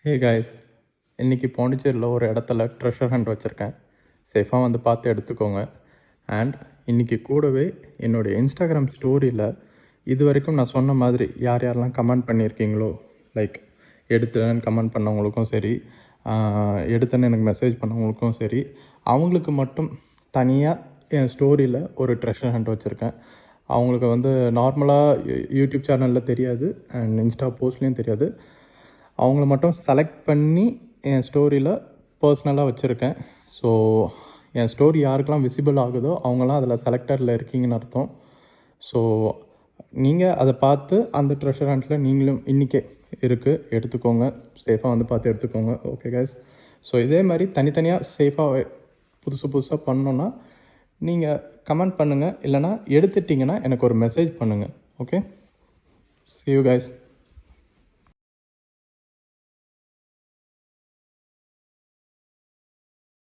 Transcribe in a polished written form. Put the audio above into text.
Hey guys, இன்றைக்கி பாண்டிச்சேரியில் ஒரு இடத்துல ட்ரெஷர் ஹண்ட் வச்சுருக்கேன். சேஃபாக வந்து பார்த்து எடுத்துக்கோங்க. அண்ட் இன்றைக்கி கூடவே என்னுடைய இன்ஸ்டாகிராம் ஸ்டோரியில் இது வரைக்கும் நான் சொன்ன மாதிரி யார் யாரெல்லாம் கமெண்ட் பண்ணியிருக்கீங்களோ, லைக் எடுத்தேன்னு கமெண்ட் பண்ணவங்களுக்கும் சரி, எடுத்தேன்னு எனக்கு மெசேஜ் பண்ணவங்களுக்கும் சரி, அவங்களுக்கு மட்டும் தனியாக என் ஸ்டோரியில் ஒரு ட்ரெஷர் ஹண்ட் வச்சுருக்கேன். அவங்களுக்கு வந்து நார்மலாக யூடியூப் சேனலில் தெரியாது அண்ட் இன்ஸ்டா போஸ்ட்லேயும் தெரியாது. அவங்கள மட்டும் செலக்ட் பண்ணி என் ஸ்டோரியில் பர்சனலாக வச்சுருக்கேன். ஸோ என் ஸ்டோரி யாருக்கெல்லாம் விசிபிள் ஆகுதோ அவங்களாம் அதில் செலக்டரில் இருக்கீங்கன்னு அர்த்தம். ஸோ நீங்கள் அதை பார்த்து அந்த ட்ரெஷர் ஹண்ட்டில் நீங்களும் இன்றைக்கே இருக்குது, எடுத்துக்கோங்க. சேஃபாக வந்து பார்த்து எடுத்துக்கோங்க. ஓகே கைஸ், ஸோ இதே மாதிரி தனித்தனியாக சேஃபாக புதுசாக பண்ணோன்னா நீங்கள் கமெண்ட் பண்ணுங்கள், இல்லைனா எடுத்துட்டிங்கன்னா எனக்கு ஒரு மெசேஜ் பண்ணுங்கள். Okay, see you guys.